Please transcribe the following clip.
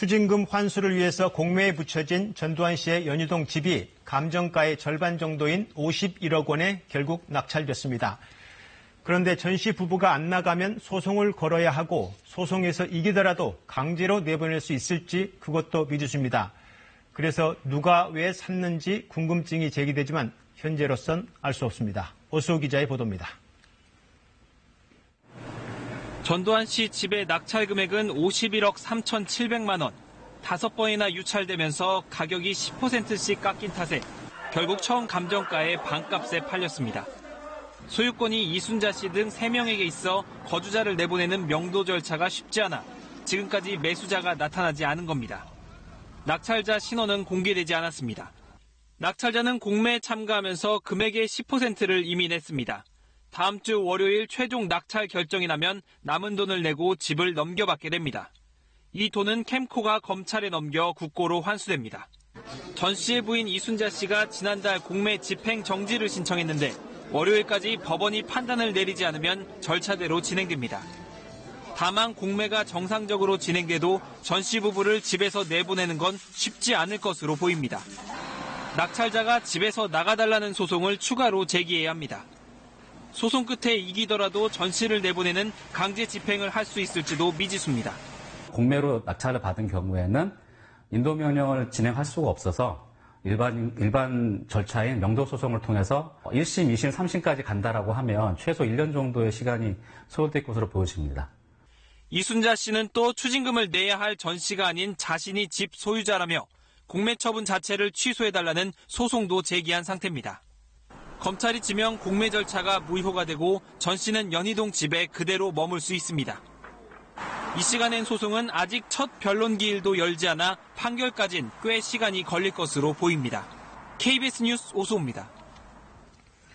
추징금 환수를 위해서 공매에 붙여진 전두환 씨의 연희동 집이 감정가의 절반 정도인 51억 원에 결국 낙찰됐습니다. 그런데 전 씨 부부가 안 나가면 소송을 걸어야 하고 소송에서 이기더라도 강제로 내보낼 수 있을지 그것도 미지수입니다. 그래서 누가 왜 샀는지 궁금증이 제기되지만 현재로선 알 수 없습니다. 오수호 기자의 보도입니다. 전두환 씨 집의 낙찰 금액은 51억 3,700만 원. 5번이나 유찰되면서 가격이 10%씩 깎인 탓에 결국 처음 감정가의 반값에 팔렸습니다. 소유권이 이순자 씨 등 3명에게 있어 거주자를 내보내는 명도 절차가 쉽지 않아 지금까지 매수자가 나타나지 않은 겁니다. 낙찰자 신원은 공개되지 않았습니다. 낙찰자는 공매에 참가하면서 금액의 10%를 이미 냈습니다. 다음 주 월요일 최종 낙찰 결정이 나면 남은 돈을 내고 집을 넘겨받게 됩니다. 이 돈은 캠코가 검찰에 넘겨 국고로 환수됩니다. 전 씨의 부인 이순자 씨가 지난달 공매 집행 정지를 신청했는데 월요일까지 법원이 판단을 내리지 않으면 절차대로 진행됩니다. 다만 공매가 정상적으로 진행돼도 전 씨 부부를 집에서 내보내는 건 쉽지 않을 것으로 보입니다. 낙찰자가 집에서 나가달라는 소송을 추가로 제기해야 합니다. 소송 끝에 이기더라도 전 씨를 내보내는 강제 집행을 할 수 있을지도 미지수입니다. 공매로 낙찰을 받은 경우에는 인도명령을 진행할 수가 없어서 일반 절차인 명도소송을 통해서 1심, 2심, 3심까지 간다라고 하면 최소 1년 정도의 시간이 소요될 것으로 보여집니다. 이순자 씨는 또 추징금을 내야 할 전 씨가 아닌 자신이 집 소유자라며 공매 처분 자체를 취소해달라는 소송도 제기한 상태입니다. 검찰이 지명 공매 절차가 무효가 되고 전 씨는 연희동 집에 그대로 머물 수 있습니다. 이 시가 낸 소송은 아직 첫 변론 기일도 열지 않아 판결까진 꽤 시간이 걸릴 것으로 보입니다. KBS 뉴스 오수호입니다.